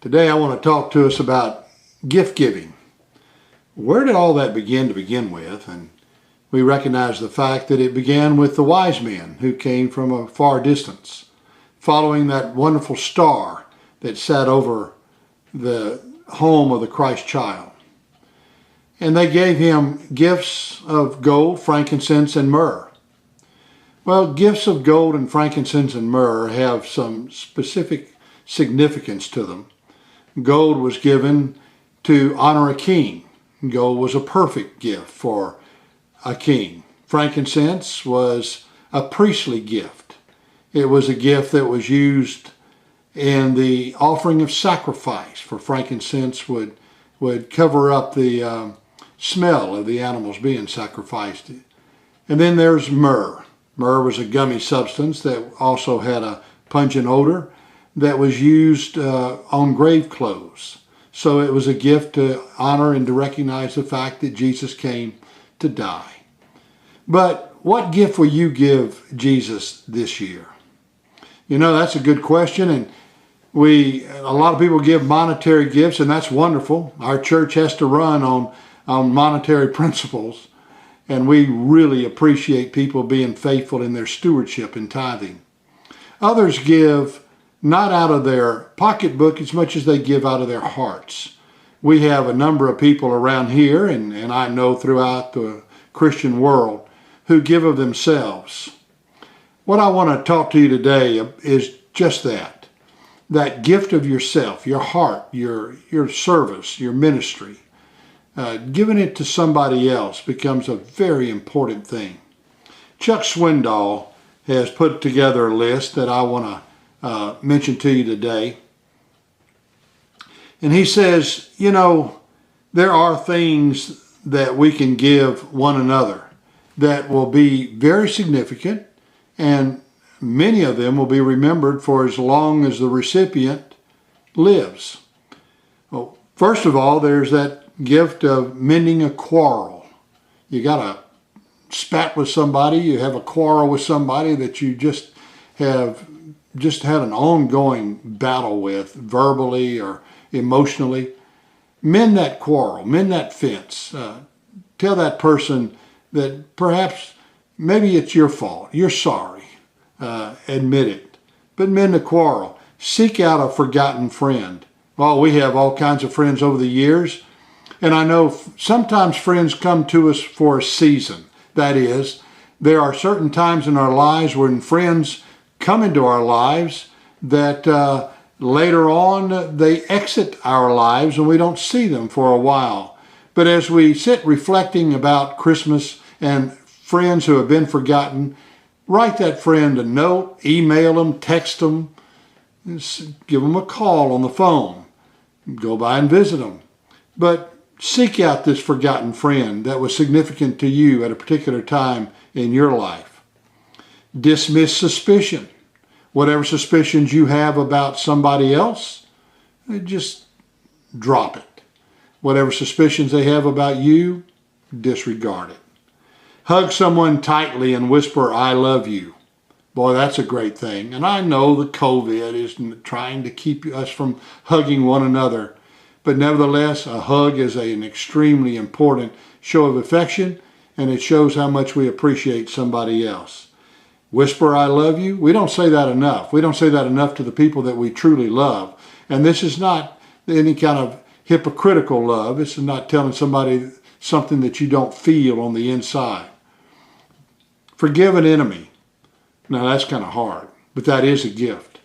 Today I want to talk to us about gift giving. Where did all that begin to begin with? And we recognize the fact that it began with the wise men who came from a far distance, following that wonderful star that sat over the home of the Christ child. And they gave him gifts of gold, frankincense, and myrrh. Well, gifts of gold and frankincense and myrrh have some specific significance to them. Gold was given to honor a king. Gold was a perfect gift for a king. Frankincense was a priestly gift. It was a gift that was used in the offering of sacrifice, for frankincense would cover up the smell of the animals being sacrificed. And then there's myrrh. Myrrh was a gummy substance that also had a pungent odor that was used on grave clothes. So it was a gift to honor and to recognize the fact that Jesus came to die. But what gift will you give Jesus this year? You know, that's a good question, and a lot of people give monetary gifts, and that's wonderful. Our church has to run on monetary principles, and we really appreciate people being faithful in their stewardship and tithing. Others give not out of their pocketbook as much as they give out of their hearts. We have a number of people around here, and I know throughout the Christian world, who give of themselves. What I want to talk to you today is just that gift of yourself, your heart, your service, your ministry. Giving it to somebody else becomes a very important thing. Chuck Swindoll has put together a list that I want to mention to you today. And he says, you know, there are things that we can give one another that will be very significant, and many of them will be remembered for as long as the recipient lives. Well, first of all, there's that gift of mending a quarrel. You got a spat with somebody, you have a quarrel with somebody that you just had an ongoing battle with, verbally or emotionally. Mend that quarrel, mend that fence. Tell that person that perhaps maybe it's your fault, you're sorry, admit it, but mend the quarrel. Seek out a forgotten friend. Well, we have all kinds of friends over the years, and I know sometimes friends come to us for a season. That is, there are certain times in our lives when friends come into our lives that later on they exit our lives and we don't see them for a while. But as we sit reflecting about Christmas and friends who have been forgotten, write that friend a note, email them, text them, give them a call on the phone, go by and visit them. But seek out this forgotten friend that was significant to you at a particular time in your life. Dismiss suspicion. Whatever suspicions you have about somebody else, just drop it. Whatever suspicions they have about you, disregard it. Hug someone tightly and whisper, "I love you." Boy, that's a great thing. And I know the COVID is trying to keep us from hugging one another. But nevertheless, a hug is an extremely important show of affection, and it shows how much we appreciate somebody else. Whisper, "I love you." We don't say that enough. We don't say that enough to the people that we truly love. And this is not any kind of hypocritical love. This is not telling somebody something that you don't feel on the inside. Forgive an enemy. Now that's kind of hard, but that is a gift.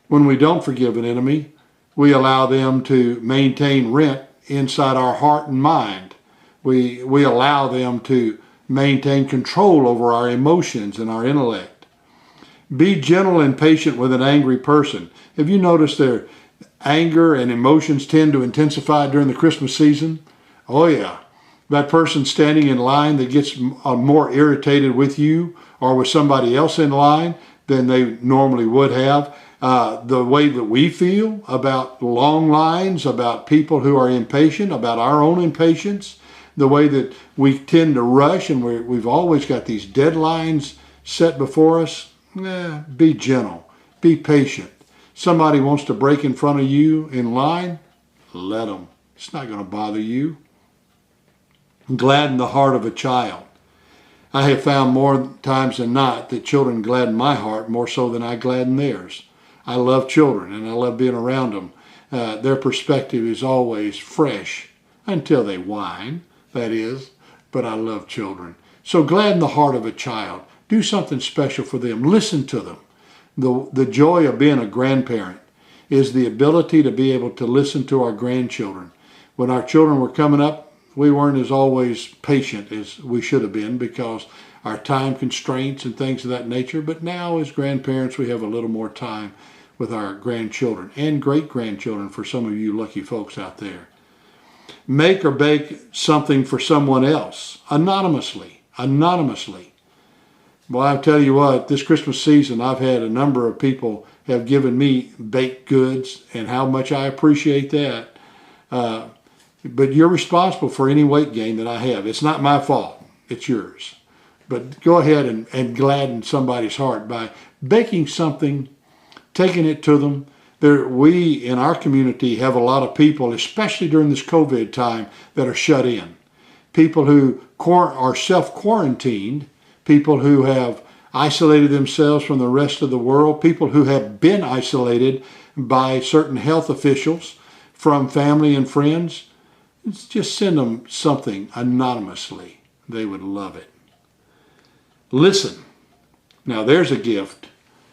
When we don't forgive an enemy, we allow them to maintain rent inside our heart and mind. We allow them to maintain control over our emotions and our intellect. Be gentle and patient with an angry person. Have you noticed their anger and emotions tend to intensify during the Christmas season? Oh yeah. That person standing in line that gets more irritated with you or with somebody else in line than they normally would have. The way that we feel about long lines, about people who are impatient, about our own impatience, the way that we tend to rush and we've always got these deadlines set before us. Be gentle, be patient. Somebody wants to break in front of you in line, let them. It's not going to bother you. Gladden the heart of a child. I have found more times than not that children gladden my heart more so than I gladden theirs. I love children and I love being around them. Their perspective is always fresh until they whine, that is, but I love children. So gladden the heart of a child. Do something special for them. Listen to them. The joy of being a grandparent is the ability to be able to listen to our grandchildren. When our children were coming up, we weren't as always patient as we should have been because our time constraints and things of that nature. But now as grandparents, we have a little more time with our grandchildren and great-grandchildren for some of you lucky folks out there. Make or bake something for someone else anonymously. Well, I'll tell you what, this Christmas season, I've had a number of people have given me baked goods and how much I appreciate that. But you're responsible for any weight gain that I have. It's not my fault. It's yours. But go ahead and gladden somebody's heart by baking something, taking it to them. We, in our community, have a lot of people, especially during this COVID time, that are shut in. People who are self-quarantined, people who have isolated themselves from the rest of the world, people who have been isolated by certain health officials from family and friends. Just send them something anonymously. They would love it. Listen. Now there's a gift.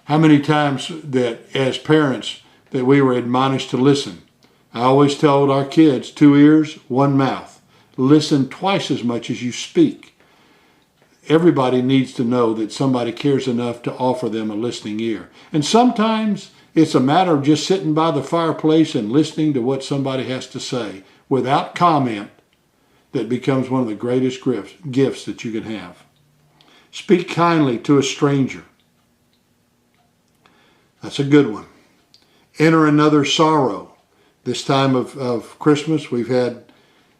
How many times that as parents that we were admonished to listen? I always told our kids, 2 ears, 1 mouth. Listen twice as much as you speak. Everybody needs to know that somebody cares enough to offer them a listening ear. And sometimes it's a matter of just sitting by the fireplace and listening to what somebody has to say without comment that becomes one of the greatest gifts that you can have. Speak kindly to a stranger. That's a good one. Enter another's sorrow. This time of Christmas, we've had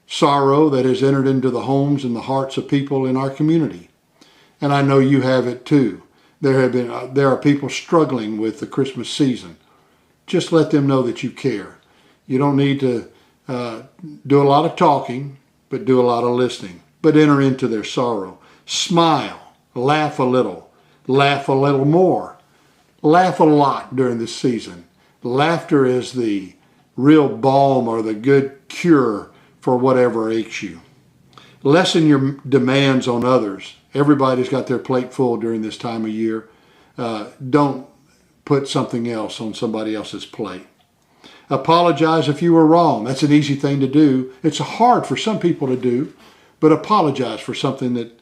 sorrow that has entered into the homes and the hearts of people in our community. And I know you have it too. There are people struggling with the Christmas season. Just let them know that you care. You don't need to do a lot of talking, but do a lot of listening. But enter into their sorrow. Smile. Laugh a little. Laugh a little more. Laugh a lot during this season. Laughter is the real balm or the good cure for whatever aches you. Lessen your demands on others. Everybody's got their plate full during this time of year. Don't put something else on somebody else's plate. Apologize if you were wrong. That's an easy thing to do. It's hard for some people to do, but apologize for something that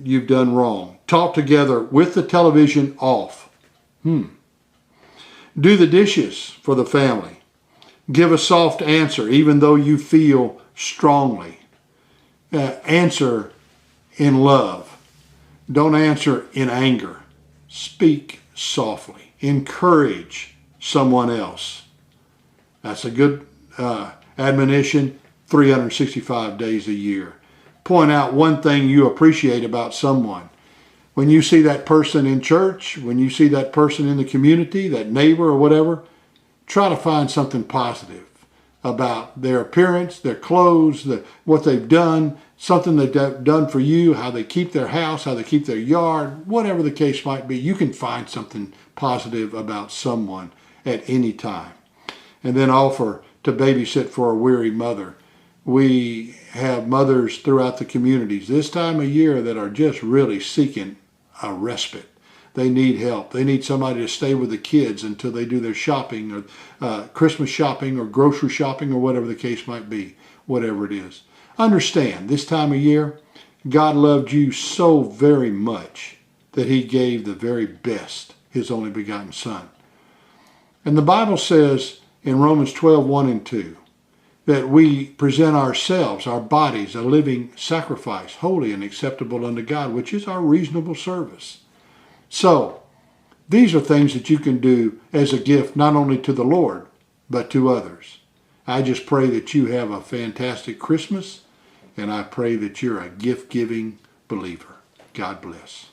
you've done wrong. Talk together with the television off. Do the dishes for the family. Give a soft answer even though you feel strongly. Answer in love. Don't answer in anger. Speak softly. Encourage someone else. That's a good admonition 365 days a year. Point out one thing you appreciate about someone. When you see that person in church, when you see that person in the community, that neighbor or whatever, try to find something positive about their appearance, their clothes, what they've done, something they've done for you, how they keep their house, how they keep their yard, whatever the case might be. You can find something positive about someone at any time. And then offer to babysit for a weary mother. We have mothers throughout the communities this time of year that are just really seeking a respite. They need help. They need somebody to stay with the kids until they do their shopping or Christmas shopping or grocery shopping or whatever the case might be, whatever it is. Understand, this time of year, God loved you so very much that he gave the very best, his only begotten Son. And the Bible says in Romans 12:1 and 2, that we present ourselves, our bodies, a living sacrifice, holy and acceptable unto God, which is our reasonable service. So, these are things that you can do as a gift, not only to the Lord, but to others. I just pray that you have a fantastic Christmas, and I pray that you're a gift-giving believer. God bless.